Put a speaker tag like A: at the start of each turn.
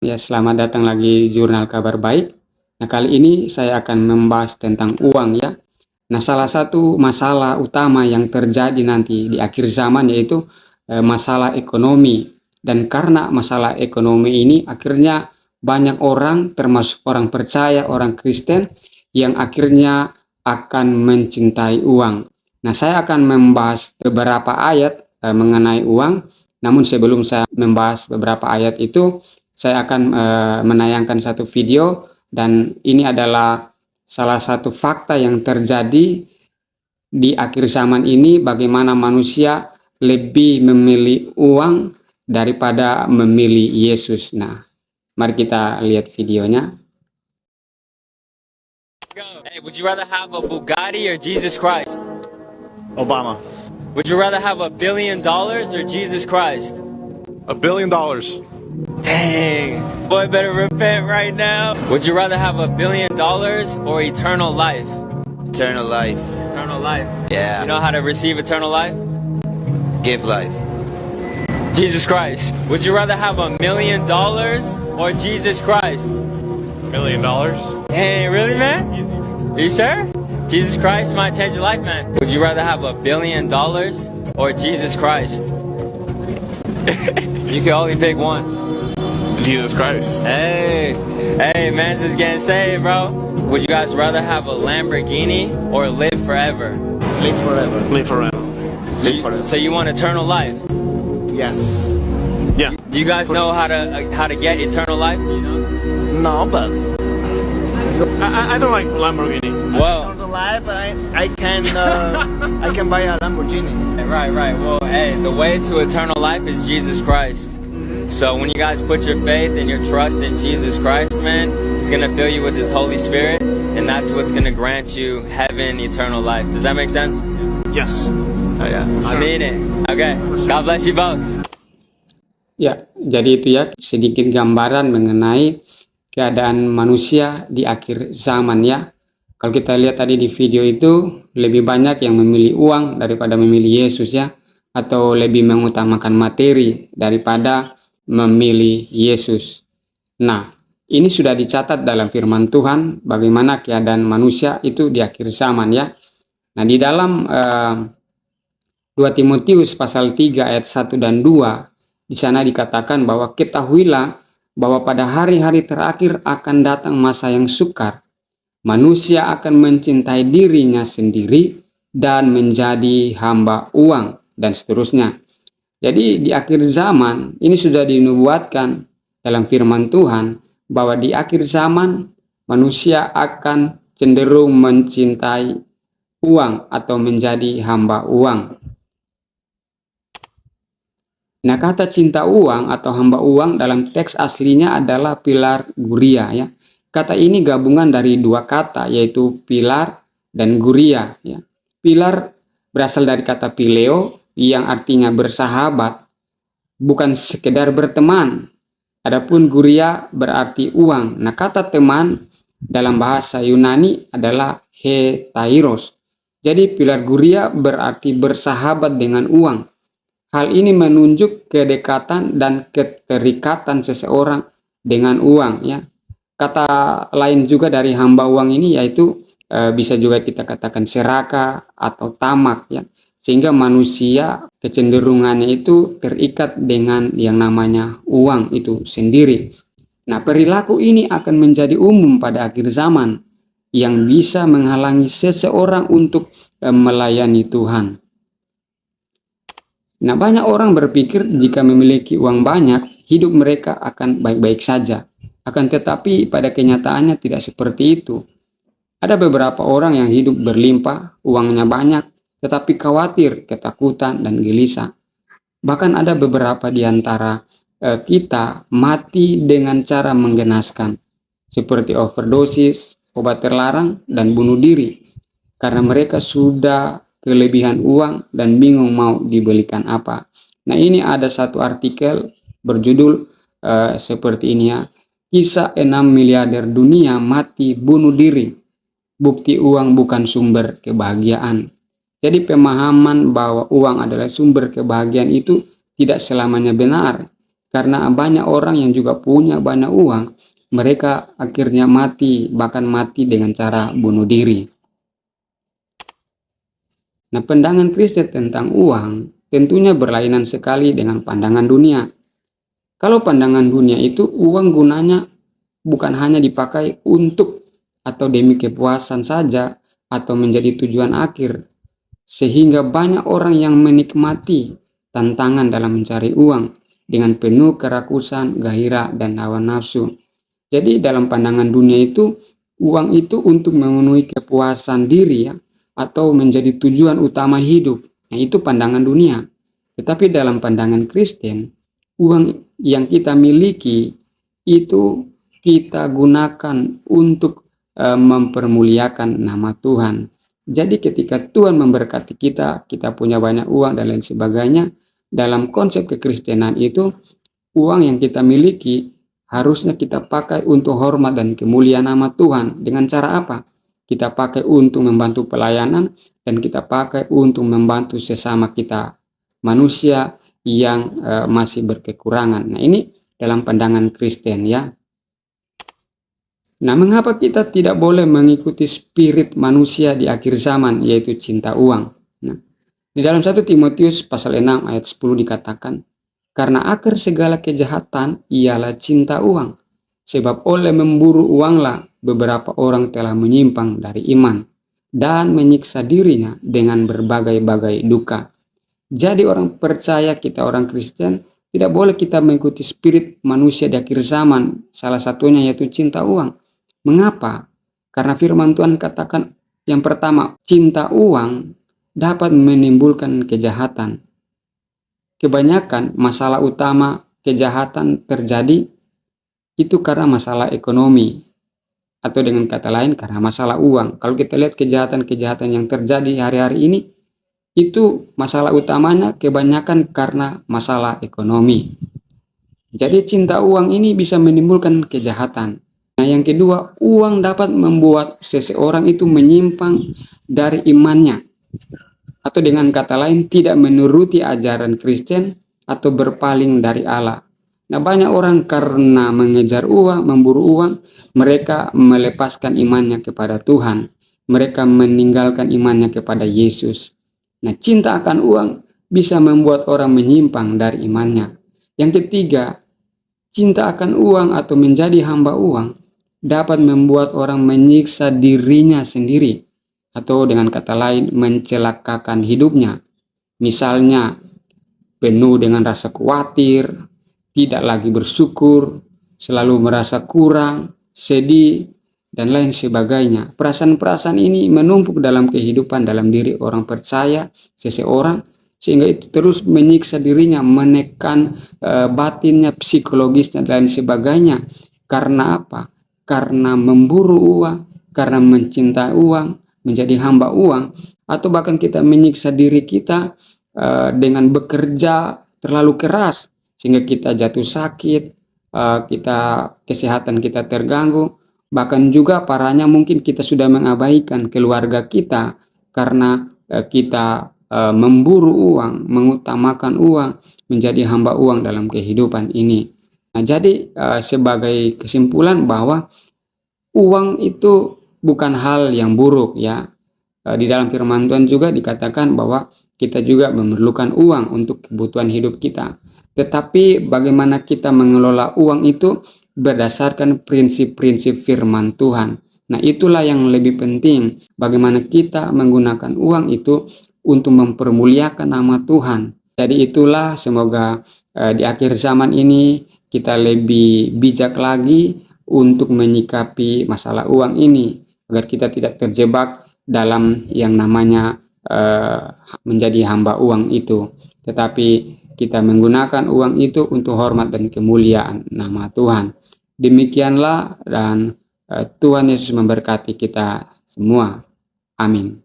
A: Ya, selamat datang lagi Jurnal Kabar Baik. Nah, kali ini saya akan membahas tentang uang ya. Nah, salah satu masalah utama yang terjadi nanti di akhir zaman yaitu masalah ekonomi. Dan karena masalah ekonomi ini akhirnya banyak orang termasuk orang percaya, orang Kristen yang akhirnya akan mencintai uang. Nah, saya akan membahas beberapa ayat mengenai uang. Namun sebelum saya membahas beberapa ayat itu, saya akan menayangkan satu video, dan ini adalah salah satu fakta yang terjadi di akhir zaman ini, bagaimana manusia lebih memilih uang daripada memilih Yesus. Nah, mari kita lihat videonya.
B: Hey, would you rather have a Bugatti or Jesus Christ?
C: Obama.
B: Would you rather have $1 billion or Jesus Christ?
C: $1 billion.
B: Dang, boy, better repent right now. Would you rather have $1 billion or eternal life?
D: Eternal life.
B: Eternal life.
D: Yeah.
B: You know how to receive eternal life?
D: Give life.
B: Jesus Christ. Would you rather have $1 million or Jesus Christ?
C: $1 million.
B: Hey, really, man? Are you sure? Jesus Christ might change your life, man. Would you rather have $1 billion or Jesus Christ? You can only pick one.
C: Jesus Christ.
B: Hey, man's just getting saved, bro. Would you guys rather have a Lamborghini or live forever?
E: Live forever.
C: Live forever.
B: So you want eternal life?
E: Yes.
C: Yeah.
B: Do you guys know how to get eternal life? Do you know?
E: No, but
C: I don't like Lamborghini.
B: Well,
E: the life, I can I can buy a Lamborghini.
B: right. Well, hey, the way to eternal life is Jesus Christ. So when you guys put your faith and your trust in Jesus Christ, man, He's gonna fill you with His Holy Spirit, and that's what's gonna grant you heaven, eternal life. Does that make sense?
C: Yes.
E: Yeah.
B: I mean it. Okay. God bless you both.
A: Ya, jadi itu ya sedikit gambaran mengenai keadaan manusia di akhir zaman ya. Kalau kita lihat tadi di video itu, lebih banyak yang memilih uang daripada memilih Yesus ya, atau lebih mengutamakan materi daripada memilih Yesus. Nah, ini sudah dicatat dalam firman Tuhan bagaimana keadaan manusia itu di akhir zaman ya. Nah, di dalam 2 Timotius pasal 3 ayat 1 dan 2, di sana dikatakan bahwa ketahuilah bahwa pada hari-hari terakhir akan datang masa yang sukar. Manusia akan mencintai dirinya sendiri dan menjadi hamba uang, dan seterusnya. Jadi di akhir zaman ini sudah dinubuatkan dalam firman Tuhan bahwa di akhir zaman manusia akan cenderung mencintai uang atau menjadi hamba uang. Nah, kata cinta uang atau hamba uang dalam teks aslinya adalah pilar guria ya. Kata ini gabungan dari dua kata, yaitu pilar dan guria ya. Pilar berasal dari kata pileo yang artinya bersahabat, bukan sekedar berteman. Adapun guria berarti uang. Nah, kata teman dalam bahasa Yunani adalah hetairos. Jadi pilar guria berarti bersahabat dengan uang. Hal ini menunjuk kedekatan dan keterikatan seseorang dengan uang ya. Kata lain juga dari hamba uang ini yaitu bisa juga kita katakan serakah atau tamak ya. Sehingga manusia kecenderungannya itu terikat dengan yang namanya uang itu sendiri. Nah, perilaku ini akan menjadi umum pada akhir zaman yang bisa menghalangi seseorang untuk melayani Tuhan. Nah, banyak orang berpikir jika memiliki uang banyak, hidup mereka akan baik-baik saja. Akan tetapi pada kenyataannya tidak seperti itu. Ada beberapa orang yang hidup berlimpah, uangnya banyak, tetapi khawatir, ketakutan, dan gelisah. Bahkan ada beberapa di antara kita mati dengan cara menggenaskan, seperti overdosis, obat terlarang, dan bunuh diri, karena mereka sudah kelebihan uang dan bingung mau dibelikan apa. Nah, ini ada satu artikel berjudul seperti ini ya. Kisah 6 miliarder dunia mati bunuh diri. Bukti uang bukan sumber kebahagiaan. Jadi pemahaman bahwa uang adalah sumber kebahagiaan itu tidak selamanya benar. Karena banyak orang yang juga punya banyak uang, mereka akhirnya mati, bahkan mati dengan cara bunuh diri. Nah, pandangan Kristen tentang uang tentunya berlainan sekali dengan pandangan dunia. Kalau pandangan dunia itu, uang gunanya bukan hanya dipakai untuk atau demi kepuasan saja atau menjadi tujuan akhir, sehingga banyak orang yang menikmati tantangan dalam mencari uang dengan penuh kerakusan, gairah, dan hawa nafsu. Jadi dalam pandangan dunia itu, uang itu untuk memenuhi kepuasan diri ya, atau menjadi tujuan utama hidup. Nah, itu pandangan dunia. Tetapi dalam pandangan Kristen, uang yang kita miliki itu kita gunakan untuk mempermuliakan nama Tuhan. Jadi ketika Tuhan memberkati kita, kita punya banyak uang dan lain sebagainya, dalam konsep kekristenan itu, uang yang kita miliki harusnya kita pakai untuk hormat dan kemuliaan nama Tuhan. Dengan cara apa? Kita pakai untuk membantu pelayanan, dan kita pakai untuk membantu sesama kita manusia yang masih berkekurangan. Nah, ini dalam pandangan Kristen ya. Nah, mengapa kita tidak boleh mengikuti spirit manusia di akhir zaman, yaitu cinta uang? Nah, di dalam 1 Timotius pasal 6 ayat 10 dikatakan, karena akar segala kejahatan ialah cinta uang, sebab oleh memburu uanglah beberapa orang telah menyimpang dari iman dan menyiksa dirinya dengan berbagai-bagai duka. Jadi orang percaya, kita orang Kristen, tidak boleh kita mengikuti spirit manusia di akhir zaman, salah satunya yaitu cinta uang. Mengapa? Karena firman Tuhan katakan yang pertama, cinta uang dapat menimbulkan kejahatan. Kebanyakan masalah utama kejahatan terjadi itu karena masalah ekonomi, atau dengan kata lain karena masalah uang. Kalau kita lihat kejahatan-kejahatan yang terjadi hari-hari ini, itu masalah utamanya kebanyakan karena masalah ekonomi. Jadi cinta uang ini bisa menimbulkan kejahatan. Nah, yang kedua, uang dapat membuat seseorang itu menyimpang dari imannya, atau dengan kata lain tidak menuruti ajaran Kristen atau berpaling dari Allah. Nah, banyak orang karena mengejar uang, memburu uang, mereka melepaskan imannya kepada Tuhan. Mereka meninggalkan imannya kepada Yesus. Nah, cinta akan uang bisa membuat orang menyimpang dari imannya. Yang ketiga, cinta akan uang atau menjadi hamba uang dapat membuat orang menyiksa dirinya sendiri, atau dengan kata lain mencelakakan hidupnya. Misalnya, penuh dengan rasa khawatir, tidak lagi bersyukur, selalu merasa kurang, sedih, dan lain sebagainya. Perasaan-perasaan ini menumpuk dalam kehidupan, dalam diri orang percaya, seseorang, sehingga itu terus menyiksa dirinya, menekan batinnya, psikologisnya, dan lain sebagainya. Karena apa? Karena memburu uang, karena mencintai uang, menjadi hamba uang, atau bahkan kita menyiksa diri kita dengan bekerja terlalu keras, sehingga kita jatuh sakit, kesehatan kita terganggu, bahkan juga parahnya mungkin kita sudah mengabaikan keluarga kita karena kita memburu uang, mengutamakan uang, menjadi hamba uang dalam kehidupan ini. Nah, jadi sebagai kesimpulan bahwa uang itu bukan hal yang buruk ya. Di dalam firman Tuhan juga dikatakan bahwa kita juga memerlukan uang untuk kebutuhan hidup kita. Tetapi bagaimana kita mengelola uang itu berdasarkan prinsip-prinsip firman Tuhan. Nah, itulah yang lebih penting, bagaimana kita menggunakan uang itu untuk mempermuliakan nama Tuhan. Jadi itulah, semoga di akhir zaman ini kita lebih bijak lagi untuk menyikapi masalah uang ini, agar kita tidak terjebak dalam yang namanya menjadi hamba uang itu, tetapi kita menggunakan uang itu untuk hormat dan kemuliaan nama Tuhan. Demikianlah, dan Tuhan Yesus memberkati kita semua. Amin.